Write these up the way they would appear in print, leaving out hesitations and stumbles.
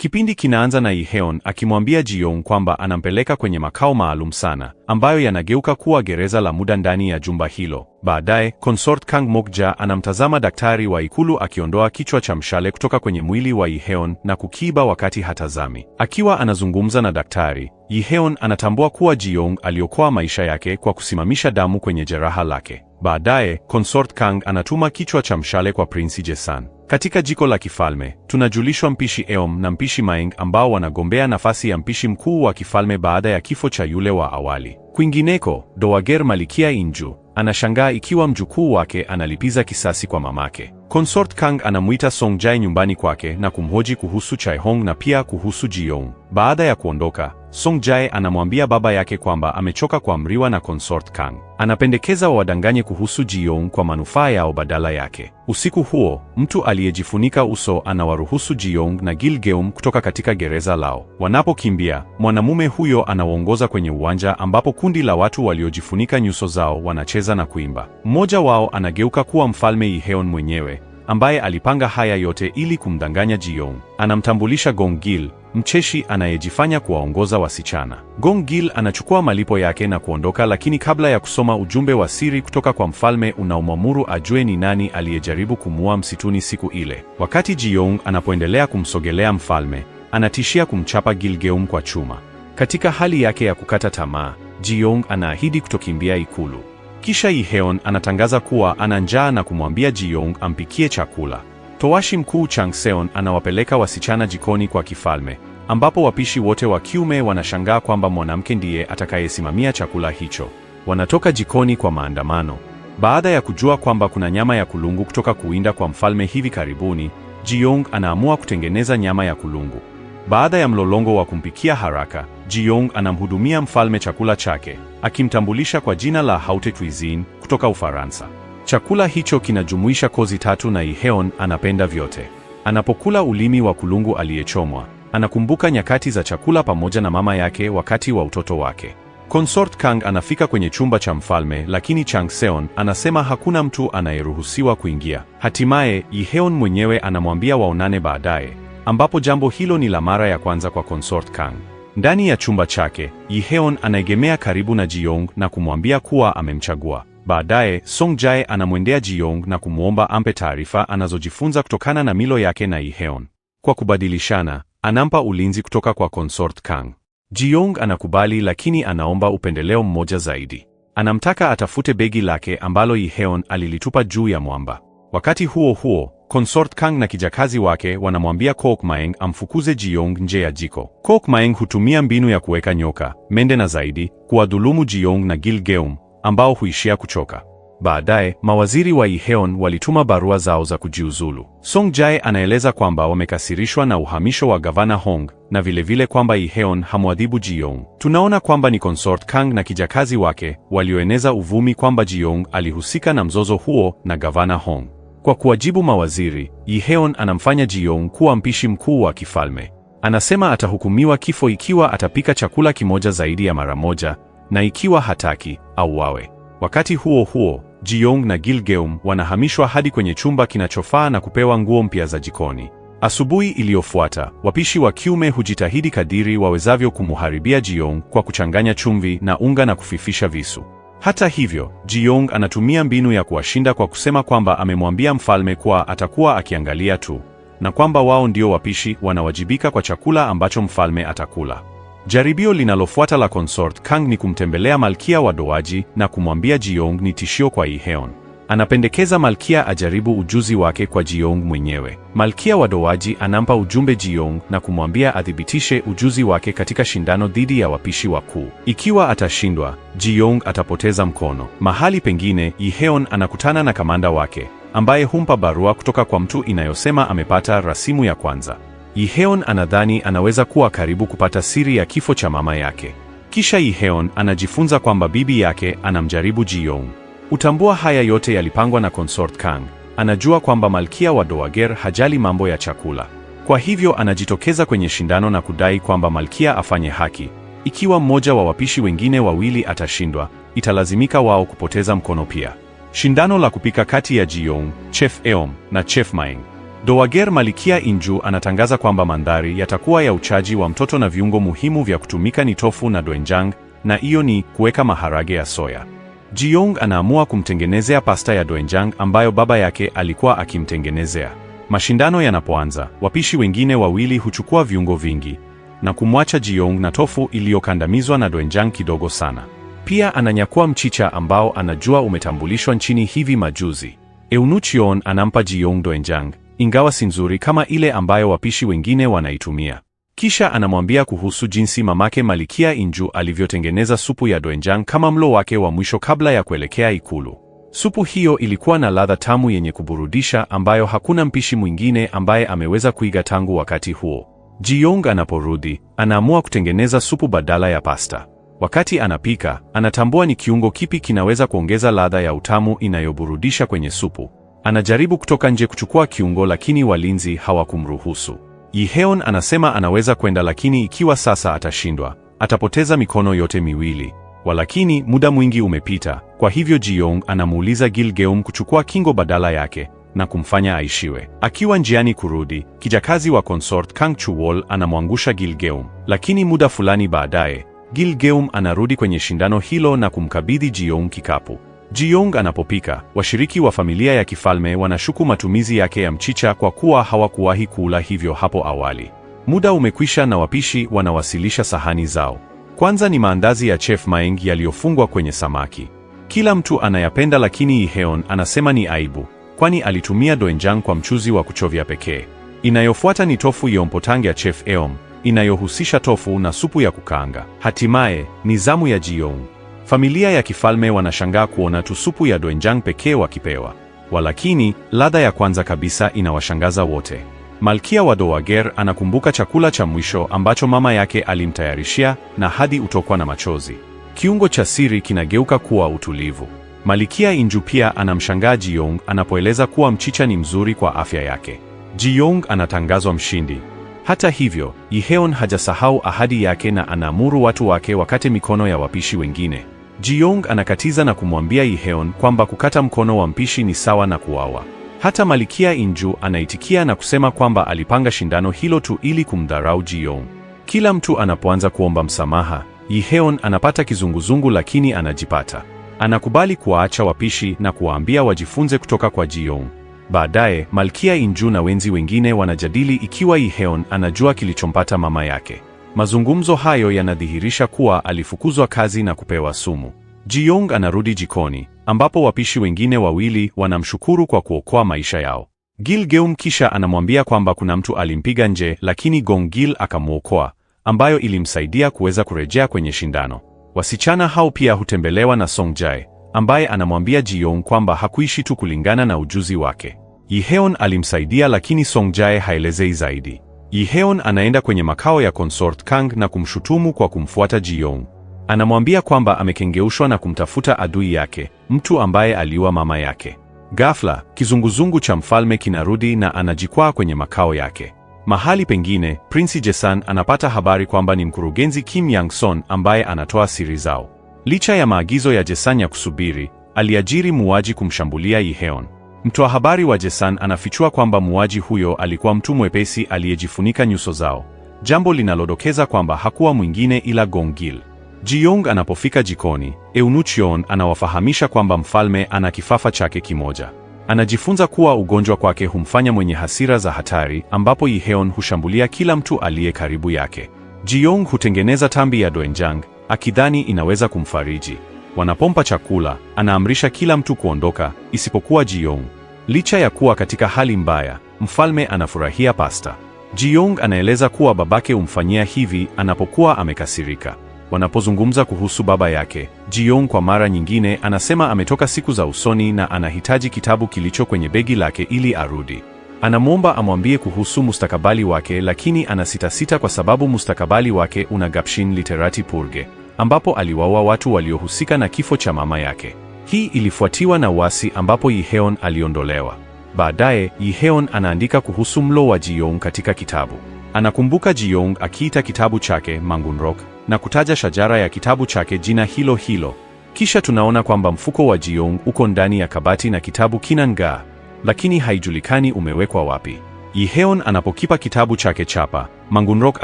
Kipindi kinaanza na Lee-heon akimwambia Ji-young kwamba anampeleka kwenye makao maalum sana, ambayo yanageuka kuwa gereza la muda ndani ya jumba hilo. Baadaye, Consort Kang Mok-ja anamtazama daktari wa ikulu akiondoa kichwa cha mshale kutoka kwenye mwili wa Lee-heon na kukiiba wakati hatazami. Akiwa anazungumza na daktari, Lee-heon anatambua kuwa Ji-young aliokoa maisha yake kwa kusimamisha damu kwenye jeraha lake. Baadaye, Consort Kang anatuma kichwa cha mshale kwa Prince Jae-san. Katika jiko la kifalme, tunajulishwa mpishi Eom na mpishi Maeng ambao wanagombea nafasi ya mpishi mkuu wa kifalme baada ya kifo cha yule wa awali. Kwingineko, Dowager Malikia Inju anashangaa ikiwa mjukuu wake analipiza kisasi kwa mamake. Consort Kang anamuita Song Jae nyumbani kwake na kumhoji kuhusu Chae-hong na pia kuhusu Ji-young. Baada ya kuondoka, Song Jae anamwambia baba yake kwamba amechoka kuamriwa na Consort Kang. Anapendekeza wawadanganye kuhusu Ji-young kwa manufaa yao badala yake. Usiku huo, mtu aliyejifunika uso anawaruhusu Ji-young na Gil-geum kutoka katika gereza lao. Wanapokimbia, mwanamume huyo anawaongoza kwenye uwanja ambapo kundi la watu waliojifunika nyuso zao wanacheza na kuimba. Mmoja wao anageuka kuwa mfalme Lee-heon mwenyewe, ambaye alipanga haya yote ili kumdanganya Ji-young. Anamtambulisha Gong Gil, mcheshi anayejifanya kuwaongoza wasichana. Gong Gil anachukua malipo yake na kuondoka, lakini kabla ya kusoma ujumbe wa siri kutoka kwa mfalme unaomwamuru ajue ni nani aliyejaribu kumuua msituni siku ile. Wakati Ji-young anapoendelea kumsogelea mfalme, anatishia kumchapa Gil-geum kwa chuma. Katika hali yake ya kukata tamaa, Ji-young anaahidi kutokimbia ikulu. Kisha Lee-heon anatangaza kuwa ana njaa na kumwambia Ji-young ampikie chakula. Towashi mkuu Chang Seon anawapeleka wasichana jikoni kwa kifalme, ambapo wapishi wote wa kiume wanashangaa kwamba mwanamke ndiye atakayesimamia chakula hicho. Wanatoka jikoni kwa maandamano. Baada ya kujua kwamba kuna nyama ya kulungu kutoka kuwinda kwa mfalme hivi karibuni, Ji-young anaamua kutengeneza nyama ya kulungu. Baada ya mlolongo wa kumpikia haraka, Ji-young anamhudumia mfalme chakula chake, akimtambulisha kwa jina la Haute Cuisine kutoka Ufaransa. Chakula hicho kinajumuisha kozi 3 na Lee-heon anapenda vyote. Anapokula ulimi wa kulungu aliyechomwa, anakumbuka nyakati za chakula pamoja na mama yake wakati wa utoto wake. Consort Kang anafika kwenye chumba cha mfalme, lakini Chang Seon anasema hakuna mtu anayeruhusiwa kuingia. Hatimaye, Lee-heon mwenyewe anamwambia waonane baadaye, ambapo jambo hilo ni la mara ya kwanza kwa Consort Kang. Ndani ya chumba chake, Lee-heon anaegemea karibu na Ji-young na kumwambia kuwa amemchagua. Baadaye, Song Jae anamwendea Ji-young na kumwomba ampe taarifa anazojifunza kutokana na milo yake na Lee-heon. Kwa kubadilishana, anampa ulinzi kutoka kwa Consort Kang. Ji-young anakubali, lakini anaomba upendeleo mmoja zaidi. Anamtaka atafute begi lake ambalo Lee-heon alilitupa juu ya mwamba. Wakati huo huo, Consort Kang na kijakazi wake wanamwambia Kok Maeng amfukuze Ji-young nje ya jiko. Kok Maeng hutumia mbinu ya kuweka nyoka, mende na zaidi, kuwadhulumu Ji-young na Gil-geum, ambao huishia kuchoka. Baadaye, mawaziri wa Lee-heon walituma barua zao za kujiuzulu. Song Jae anaeleza kwamba wamekasirishwa na uhamisho wa Gavana Hong, na vilevile kwamba Lee-heon hamwadhibu Ji-young. Tunaona kwamba ni Consort Kang na kijakazi wake walioeneza uvumi kwamba Ji-young alihusika na mzozo huo na Gavana Hong. Kwa kuwajibu mawaziri, Lee-heon anamfanya Ji-young kuwa mpishi mkuu wa kifalme. Anasema atahukumiwa kifo ikiwa atapika chakula kimoja zaidi ya mara moja, na ikiwa hataki, auawe. Wakati huo huo, Ji-young na Gil-geum wanahamishwa hadi kwenye chumba kinachofaa na kupewa nguo mpya za jikoni. Asubuhi iliyofuata, wapishi wa kiume hujitahidi kadiri wawezavyo kumuharibia Ji-young kwa kuchanganya chumvi na unga na kufifisha visu. Hata hivyo, Ji-young anatumia mbinu ya kuwashinda kwa kusema kwamba amemwambia mfalme kuwa atakuwa akiangalia tu, na kwamba wao ndio wapishi wanawajibika kwa chakula ambacho mfalme atakula. Jaribio linalofuata la Consort Kang ni kumtembelea Malkia wa Dowaji na kumwambia Ji-young ni tishio kwa Lee-heon. Anapendekeza Malkia ajaribu ujuzi wake kwa Ji-young mwenyewe. Malkia wa Dowaji anampa ujumbe Ji-young na kumwambia athibitishe ujuzi wake katika shindano dhidi ya wapishi wakuu. Ikiwa atashindwa, Ji-young atapoteza mkono. Mahali pengine, Lee-heon anakutana na kamanda wake, ambaye humpa barua kutoka kwa mtu inayosema amepata rasimu ya kwanza. Lee-heon anadhani anaweza kuwa karibu kupata siri ya kifo cha mama yake. Kisha Lee-heon anajifunza kwamba bibi yake anamjaribu Ji-young. Utambua haya yote yalipangwa na Consort Kang. Anajua kwamba Malkia wa Dowager hajali mambo ya chakula. Kwa hivyo anajitokeza kwenye shindano na kudai kwamba Malkia afanye haki. Ikiwa mmoja wa wapishi wengine wawili atashindwa, italazimika wao kupoteza mkono pia. Shindano la kupika kati ya Ji-young, Chef Eom na Chef Maeng. Dowager Malkia Inju anatangaza kwamba mandhari yatakuwa ya uchaji wa mtoto na viungo muhimu vya kutumika ni tofu na doenjang, na hiyo ni kuweka maharage ya soya. Ji-young anaamua kumtengenezea pasta ya doenjang ambayo baba yake alikuwa akimtengenezea. Mashindano yanapoanza, wapishi wengine wawili huchukua viungo vingi na kumwacha Ji-young na tofu iliyokandamizwa na doenjang kidogo sana. Pia ananyakua mchicha ambao anajua umetambulishwa nchini hivi majuzi. Eunucheon anampa Ji-young doenjang, ingawa si nzuri kama ile ambayo wapishi wengine wanaitumia. Kisha anamwambia kuhusu jinsi mamake Malkia Inju alivyotengeneza supu ya doenjang kama mlo wake wa mwisho kabla ya kuelekea ikulu. Supu hiyo ilikuwa na ladha tamu yenye kuburudisha ambayo hakuna mpishi mwingine ambaye ameweza kuiga tangu wakati huo. Ji-young anaporudi, anaamua kutengeneza supu badala ya pasta. Wakati anapika, anatambua ni kiungo kipi kinaweza kuongeza ladha ya utamu inayoburudisha kwenye supu. Anajaribu kutoka nje kuchukua kiungo lakini walinzi hawakumruhusu. Ji-heon anasema anaweza kwenda lakini ikiwa sasa atashindwa, atapoteza mikono yote miwili. Walakini muda mwingi umepita, kwa hivyo Ji-young anamuuliza Gil-geum kuchukua kingo badala yake na kumfanya aishiwe. Akiwa njiani kurudi, kijakazi wa consort Kang Chuwol anamwangusha Gil-geum, lakini muda fulani baadaye, Gil-geum anarudi kwenye shindano hilo na kumkabidhi Ji-young kikapu. Ji-young anapopika, washiriki wa familia ya kifalme wanashuku matumizi yake ya mchicha kwa kuwa hawakuwahi kula hivyo hapo awali. Muda umekwisha na wapishi wanawasilisha sahani zao. Kwanza ni maandazi ya Chef Maeng yaliyofungwa kwenye samaki. Kila mtu anayapenda lakini Ji-heon anasema ni aibu, kwani alitumia doenjang kwa mchuzi wa kuchovya pekee. Inayofuata ni tofu yeompotang ya Chef Eom, inayohusisha tofu na supu ya kukaanga. Hatimaye, ni zamu ya Ji-young. Familia ya kifalme wanashangaa kuona tu supu ya doenjang pekee wakipewa. Walakini, ladha ya kwanza kabisa inawashangaza wote. Malkia wa Dowager anakumbuka chakula cha mwisho ambacho mama yake alimtayarishia na hadi utokwa na machozi. Kiungo cha siri kinageuka kuwa utulivu. Malkia Inju pia anamshangaa Ji-young anapoeleza kuwa mchicha ni mzuri kwa afya yake. Ji-young anatangazwa mshindi. Hata hivyo, Ji-heon hajasahau ahadi yake na anaamuru watu wake wakate mikono ya wapishi wengine. Ji-young anakatiza na kumwambia Ji-heon kwamba kukata mkono wa mpishi ni sawa na kuuawa. Hata Malkia Inju anaitikia na kusema kwamba alipanga shindano hilo tu ili kumdharau Ji-young. Kila mtu anapoanza kuomba msamaha, Ji-heon anapata kizunguzungu lakini anajipata. Anakubali kuwaacha wapishi na kuwaambia wajifunze kutoka kwa Ji-young. Baadaye, Malkia Inju na wenzi wengine wanajadili ikiwa Ji-heon anajua kilichompata mama yake. Mazungumzo hayo yanadhihirisha kuwa alifukuzwa kazi na kupewa sumu. Ji-young anarudi jikoni, ambapo wapishi wengine wawili wanamshukuru kwa kuokoa maisha yao. Gil-geum kisha anamwambia kwamba kuna mtu alimpiga nje lakini Gong-gil akamwokoa, ambayo ilimsaidia kuweza kurejea kwenye shindano. Wasichana hao pia hutembelewa na Song-jae, ambaye anamwambia Ji-young kwamba hakuishi tu kulingana na ujuzi wake. Ji-heon alimsaidia lakini Song-jae haelezei zaidi. Ji-heon anaenda kwenye makao ya consort Kang na kumshutumu kwa kumfuata Ji-young. Anamwambia kwamba amekengeushwa na kumtafuta adui yake, mtu ambaye aliua mama yake. Ghafla, kizunguzungu cha mfalme kinarudi na anajikwaa kwenye makao yake. Mahali pengine, Prince Jesan anapata habari kwamba ni mkurugenzi Kim Yang-son ambaye anatoa siri zao. Licha ya maagizo ya Jesan ya kusubiri, aliajiri muuaji kumshambulia Ji-heon. Mtoa habari wa Jesan anafichua kwamba muuaji huyo alikuwa mtu mwepesi aliyejifunika nyuso zao, jambo linalodokeza kwamba hakuwa mwingine ila Gong-gil. Ji-young anapofika jikoni, Eunucheon anawafahamisha kwamba mfalme ana kifafa chake kimoja. Anajifunza kuwa ugonjwa kwake humfanya mwenye hasira za hatari, ambapo Ji-heon hushambulia kila mtu aliye karibu yake. Ji-young hutengeneza tambi ya doenjang, akidhani inaweza kumfariji. Wanapompa chakula, anaamrisha kila mtu kuondoka, isipokuwa Ji-young. Licha ya kuwa katika hali mbaya, mfalme anafurahia pasta. Ji-young anaeleza kuwa babake humfanyia hivi anapokuwa amekasirika. Wanapozungumza kuhusu baba yake, Ji-young kwa mara nyingine anasema ametoka siku za usoni na anahitaji kitabu kilicho kwenye begi lake ili arudi. Anamwomba amwambie kuhusu mustakabali wake lakini anasitasita kwa sababu mustakabali wake una Gapshin Literati Purge, ambapo aliwaua watu waliohusika na kifo cha mama yake. Hii ilifuatiwa na uasi ambapo Ji-heon aliondolewa. Baadaye, Ji-heon anaandika kuhusu mlo wa Ji-young katika kitabu. Anakumbuka Ji-young akiita kitabu chake Mangunrok na kutaja shajara ya kitabu chake jina hilo hilo. Kisha tunaona kwamba mfuko wa Ji-young uko ndani ya kabati na kitabu kinangaa, lakini haijulikani umewekwa wapi. Yiheon anapokipa kitabu chake chapa, Mangunrok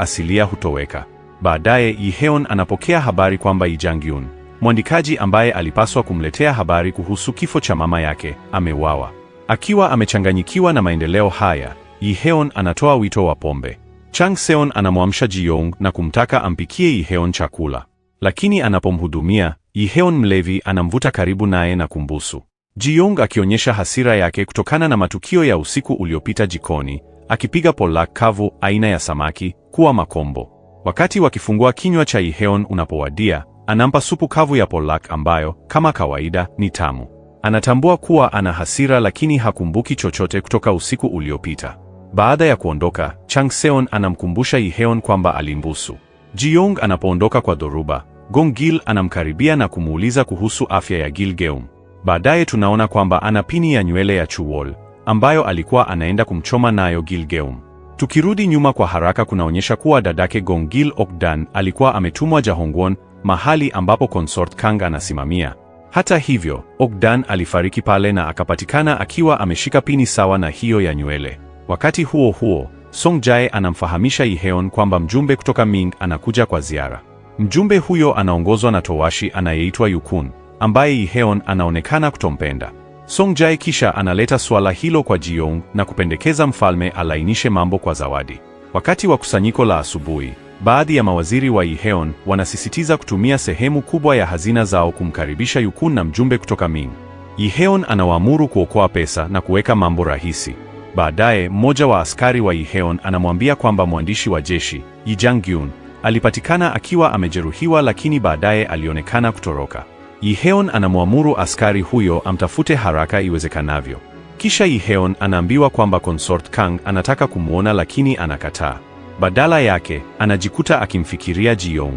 asilia hutoweka. Baadaye Yiheon anapokea habari kwamba Lee Jang-gyun, mwandikaji ambaye alipaswa kumletea habari kuhusu kifo cha mama yake, ameuawa. Akiwa amechanganyikiwa na maendeleo haya, Yiheon anatoa wito wa pombe. Chang Seon anamwamsha Ji-young na kumtaka ampikie Yiheon chakula. Lakini anapomhudumia, Yiheon mlevi anamvuta karibu naye na kumbusu. Ji-young akionyesha hasira yake kutokana na matukio ya usiku uliopita jikoni, akipiga polak kavu aina ya samaki kuwa makombo. Wakati wakifungua kinywa cha Yiheon unapowadia, anampa supu kavu ya polak ambayo, kama kawaida, ni tamu. Anatambua kuwa ana hasira lakini hakumbuki chochote kutoka usiku uliopita. Baada ya kuondoka, Chang Seon anamkumbusha Yiheon kwamba alimbusu. Ji-young anapoondoka kwa dhoruba, Gong Gil anamkaribia na kumuuliza kuhusu afya ya Gil-geum. Baadaye tunaona kwamba ana pini ya nywele ya Chuwol, ambayo alikuwa anaenda kumchoma nayo Gil-geum. Tukirudi nyuma kwa haraka kunaonyesha kuwa dadake Gong Gil Okdan alikuwa ametumwa Jahongwon, mahali ambapo Consort Kang anasimamia. Hata hivyo, Okdan alifariki pale na akapatikana akiwa ameshika pini sawa na hiyo ya nywele. Wakati huo huo, Song Jae anamfahamisha Yiheon kwamba mjumbe kutoka Ming anakuja kwa ziara. Mjumbe huyo anaongozwa na towashi anayeitwa Yukun, ambaye Yiheon anaonekana kutompenda. Song Jae kisha analeta suala hilo kwa Ji-young na kupendekeza mfalme alainishe mambo kwa zawadi. Wakati wa kusanyiko la asubuhi, baadhi ya mawaziri wa Yiheon wanasisitiza kutumia sehemu kubwa ya hazina zao kumkaribisha Yukun na mjumbe kutoka Ming. Yiheon anawaamuru kuokoa pesa na kuweka mambo rahisi. Baadaye, mmoja wa askari wa Yiheon anamwambia kwamba mwandishi wa jeshi, Lee Jang-gyun, alipatikana akiwa amejeruhiwa lakini baadaye alionekana kutoroka. Yiheon anamwamuru askari huyo amtafute haraka iwezekanavyo. Kisha Yiheon anaambiwa kwamba Consort Kang anataka kumwona lakini anakataa. Badala yake, anajikuta akimfikiria Ji-young.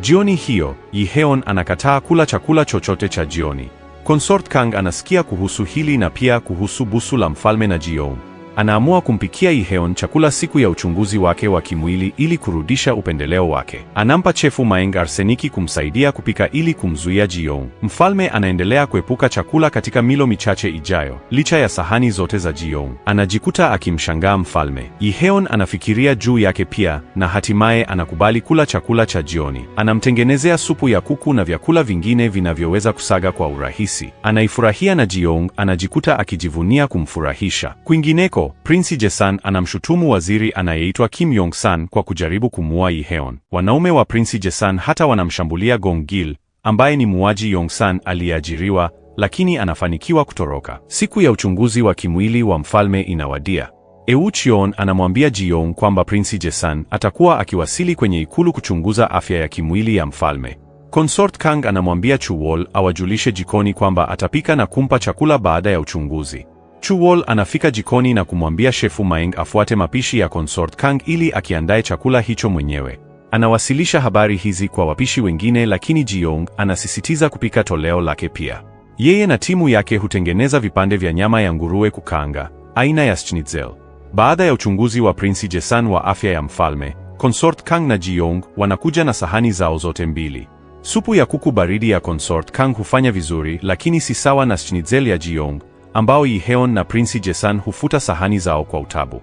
Jioni hiyo, Yiheon anakataa kula chakula chochote cha jioni. Consort Kang anasikia kuhusu hili na pia kuhusu busu la mfalme na Ji-young. Anaamua kumpikia Yiheon chakula siku ya uchunguzi wake wa kimwili ili kurudisha upendeleo wake. Anampa chefu Maeng arseniki kumsaidia kupika ili kumzuia Ji-young. Mfalme anaendelea kuepuka chakula katika milo michache ijayo, licha ya sahani zote za Ji-young. Anajikuta akimshangaa mfalme. Yiheon anafikiria juu yake pia, na hatimaye anakubali kula chakula cha jioni. Anamtengenezea supu ya kuku na vyakula vingine vinavyoweza kusaga kwa urahisi. Anaifurahia na Ji-young anajikuta akijivunia kumfurahisha. Kwingineko, Prince Jesan anamshutumu waziri anayeitwa Kim Yong-san kwa kujaribu kumuua Yiheon. Wanaume wa Prince Jesan hata wanamshambulia Gong Gil, ambaye ni muuaji Yong-san aliyeajiriwa, lakini anafanikiwa kutoroka. Siku ya uchunguzi wa kimwili wa mfalme inawadia. Eucheon anamwambia Ji-young kwamba Prince Jesan atakuwa akiwasili kwenye ikulu kuchunguza afya ya kimwili ya mfalme. Consort Kang anamwambia Chuwol awajulishe jikoni kwamba atapika na kumpa chakula baada ya uchunguzi. Chuwol anafika jikoni na kumwambia shefu Maeng afuate mapishi ya Consort Kang ili akiandae chakula hicho mwenyewe. Anawasilisha habari hizi kwa wapishi wengine lakini Ji-young anasisitiza kupika toleo lake pia. Yeye na timu yake hutengeneza vipande vya nyama ya nguruwe kukaanga, aina ya schnitzel. Baada ya uchunguzi wa Prince Jesan wa afya ya mfalme, Consort Kang na Ji-young wanakuja na sahani zao zote mbili. Supu ya kuku baridi ya Consort Kang hufanya vizuri lakini si sawa na schnitzel ya Ji-young, ambao Yiheon na Prince Jesan hufuta sahani zao kwa utabu.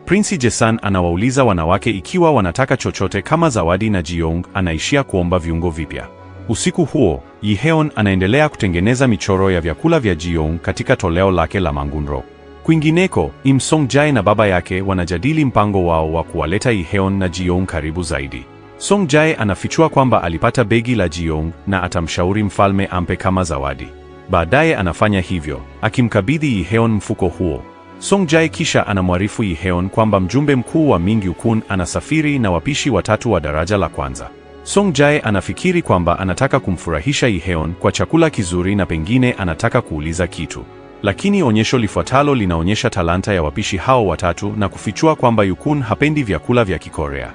Prince Jesan anawauliza wanawake ikiwa wanataka chochote kama zawadi na Ji-young anaishia kuomba viungo vipya. Usiku huo, Yiheon anaendelea kutengeneza michoro ya vyakula vya Ji-young katika toleo lake la Mangunrok. Kwingineko, Im Song Jae na baba yake wanajadili mpango wao wa kuwaleta Yiheon na Ji-young karibu zaidi. Song Jae anafichua kwamba alipata begi la Ji-young na atamshauri mfalme ampe kama zawadi. Baadaye anafanya hivyo, akimkabidhi Yiheon mfuko huo. Song Jae kisha anamwarifu Yiheon kwamba mjumbe mkuu wa Ming Yukun anasafiri na wapishi watatu wa daraja la kwanza. Song Jae anafikiri kwamba anataka kumfurahisha Yiheon kwa chakula kizuri na pengine anataka kuuliza kitu. Lakini onyesho lifuatalo linaonyesha talanta ya wapishi hao watatu na kufichua kwamba Yukun hapendi vyakula vya Kikorea.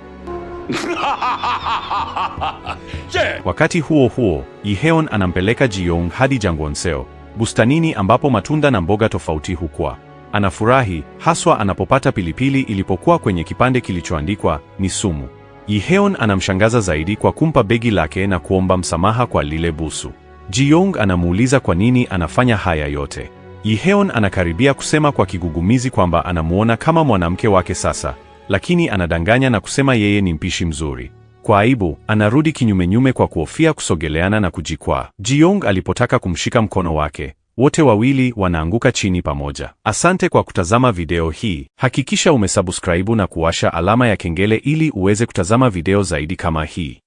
Wakati huo huo, Yiheon anampeleka Ji-young hadi Jangwonseo, bustanini ambapo matunda na mboga tofauti hukua. Anafurahi, haswa anapopata pilipili ilipokuwa kwenye kipande kilichoandikwa, ni sumu. Yiheon anamshangaza zaidi kwa kumpa begi lake na kuomba msamaha kwa lile busu. Ji-young anamuuliza kwa nini anafanya haya yote. Yiheon anakaribia kusema kwa kigugumizi kwamba anamuona kama mwanamke wake sasa, lakini anadanganya na kusema yeye ni mpishi mzuri. Kwa aibu, anarudi kinyumenyume kwa kuhofia kusogeleana na kujikwaa. Ji-young alipotaka kumshika mkono wake, wote wawili wanaanguka chini pamoja. Asante kwa kutazama video hii. Hakikisha umesubscribe na kuwasha alama ya kengele ili uweze kutazama video zaidi kama hii.